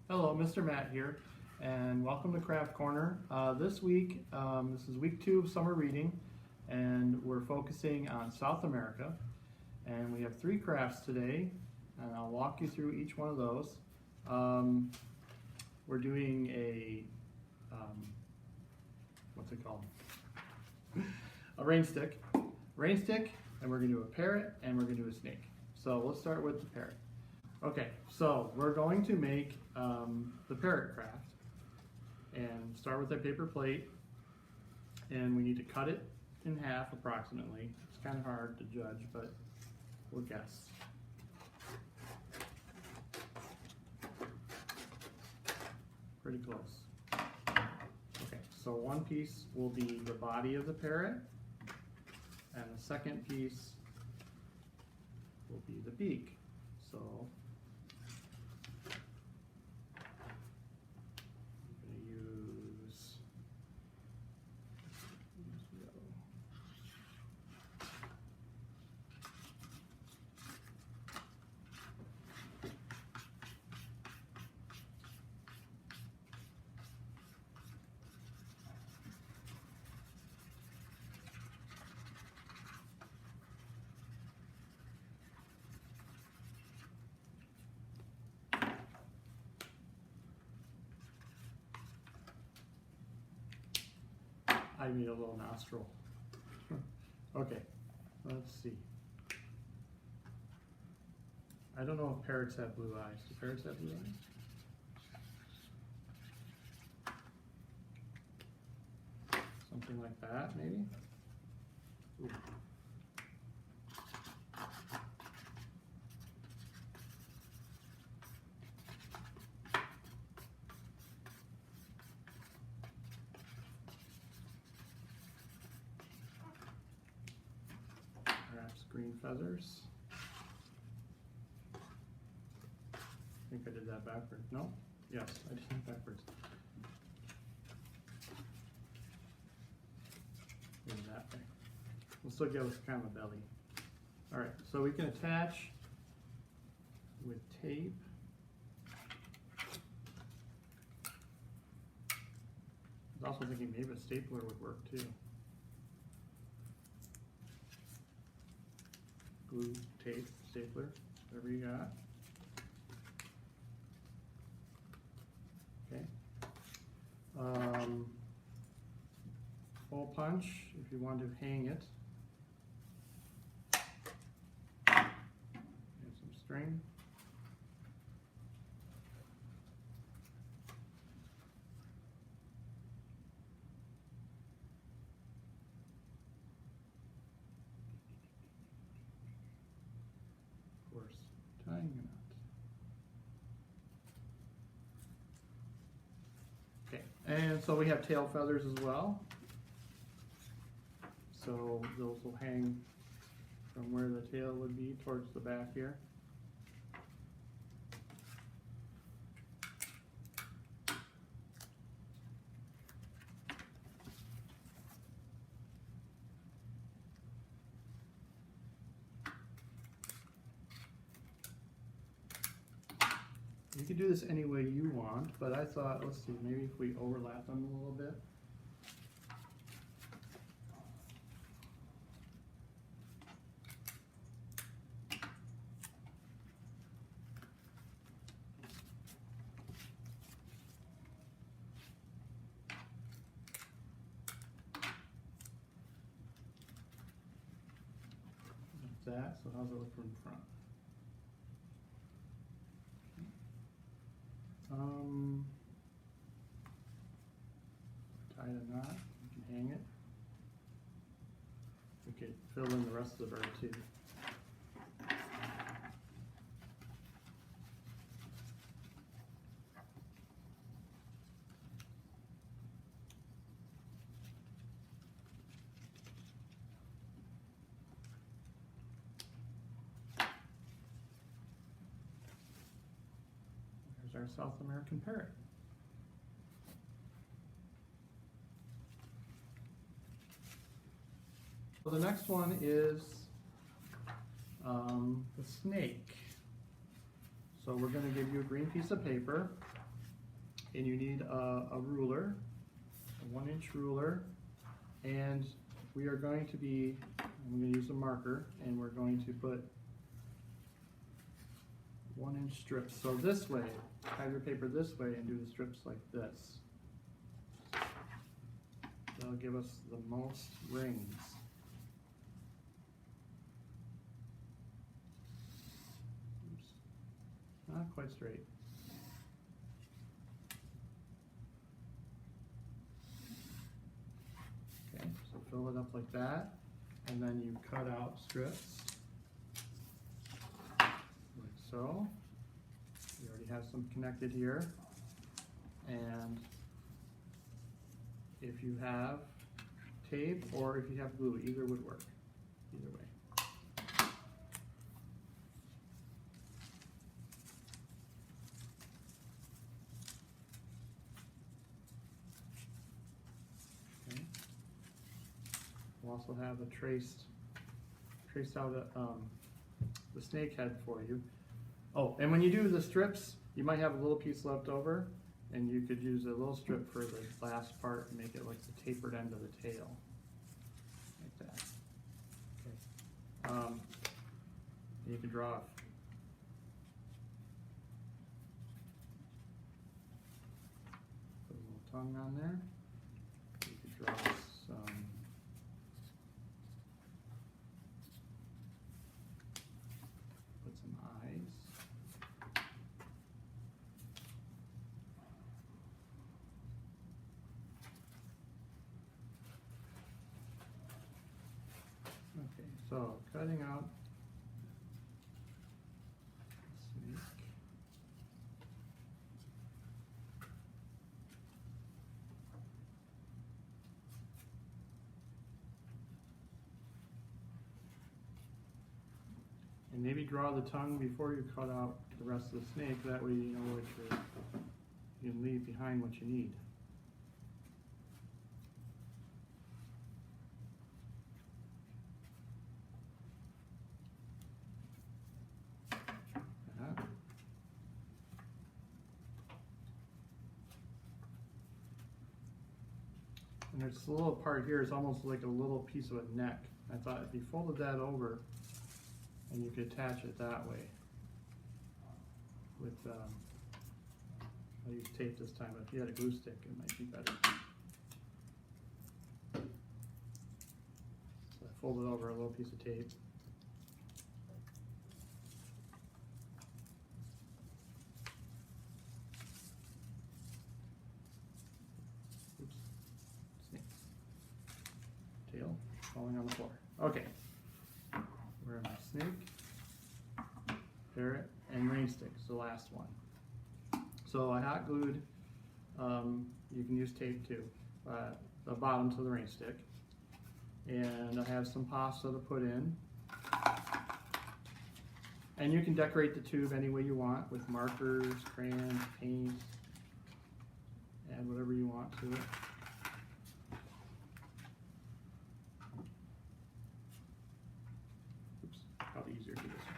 Hello, Mr. Matt here, and welcome to Craft Corner. This week, this is week 2 of summer reading, and we're focusing on South America. And we have 3 crafts today, and I'll walk you through each one of those. We're doing a, what's it called? A rain stick, and we're going to do a parrot, and we're going to do a snake. So let's start with the parrot. Okay, so we're going to make the Parrot Craft, and start with a paper plate, and we need to cut it in half approximately. It's kind of hard to judge, but we'll guess. Pretty close. Okay, so one piece will be the body of the parrot, and the second piece will be the beak. So I need a little nostril. Okay, let's see. I don't know if parrots have blue eyes. Do parrots have blue eyes? Something like that, maybe? Ooh. Perhaps green feathers. I think I did that backwards. No? Yes, I did it backwards. Maybe that way. We'll still give us kind of a belly. Alright, so we can attach with tape. I was also thinking maybe a stapler would work too. Glue, tape, stapler, whatever you got. Okay. Hole punch if you want to hang it. And some string. Of course, tying a knot. Okay, and so we have tail feathers as well. So those will hang from where the tail would be towards the back here. You can do this any way you want, but I thought, let's see, maybe if we overlap them a little bit. Like that, so how's it look from front? Tie a knot, you can hang it. We could fill in the rest of the bird too. There's our South American parrot. So the next one is the snake. So we're going to give you a green piece of paper, and you need a ruler, a 1-inch ruler, and we are going to be, I'm going to use a marker, and we're going to put 1-inch strips. So this way, have your paper this way and do the strips like this. That'll give us the most rings. Oops. Not quite straight. Okay, so fill it up like that, and then you cut out strips like so. We already have some connected here, and if you have tape or if you have glue, either would work. Either way. Okay. We'll also have a traced out the snake head for you. Oh, and when you do the strips, you might have a little piece left over, and you could use a little strip for the last part and make it like the tapered end of the tail, like that. Okay. You can draw put a little tongue on there. You could draw some eyes. Okay, so cutting out the snake. And maybe draw the tongue before you cut out the rest of the snake. That way you know what you can leave behind what you need. And there's a little part here, it's almost like a little piece of a neck. I thought if you folded that over, and you could attach it that way with, I used tape this time, but if you had a glue stick, it might be better. So I folded over a little piece of tape. Oops, snake. Tail falling on the floor. Okay. Where am I? Snake, parrot, and rain stick is the last one. So I hot glued, you can use tape too, the bottom to the rain stick. And I have some pasta to put in. And you can decorate the tube any way you want with markers, crayons, paint, add whatever you want to it. Probably easier to do this one.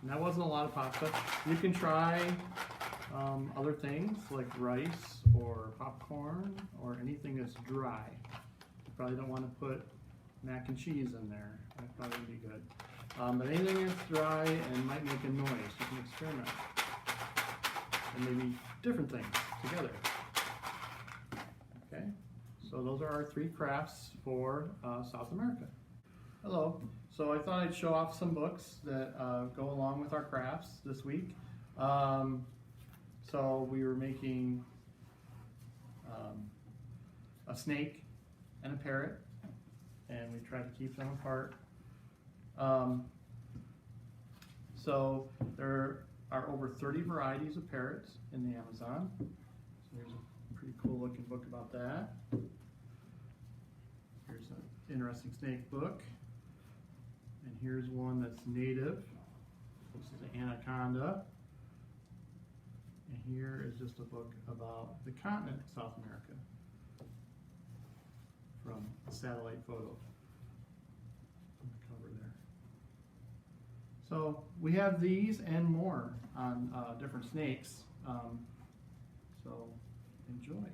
And that wasn't a lot of pasta. You can try other things like rice or popcorn or anything that's dry. You probably don't want to put mac and cheese in there. That probably would be good. But anything that's dry and might make a noise, you can experiment. And maybe different things together. Okay, so those are our 3 crafts for South America. Hello. So I thought I'd show off some books that go along with our crafts this week. So we were making a snake and a parrot, and we tried to keep them apart. So there are over 30 varieties of parrots in the Amazon. So there's a pretty cool looking book about that. interesting snake book. And here's one that's native. This is an anaconda. And here is just a book about the continent of South America from a satellite photo on the cover there. So we have these and more on different snakes. So enjoy.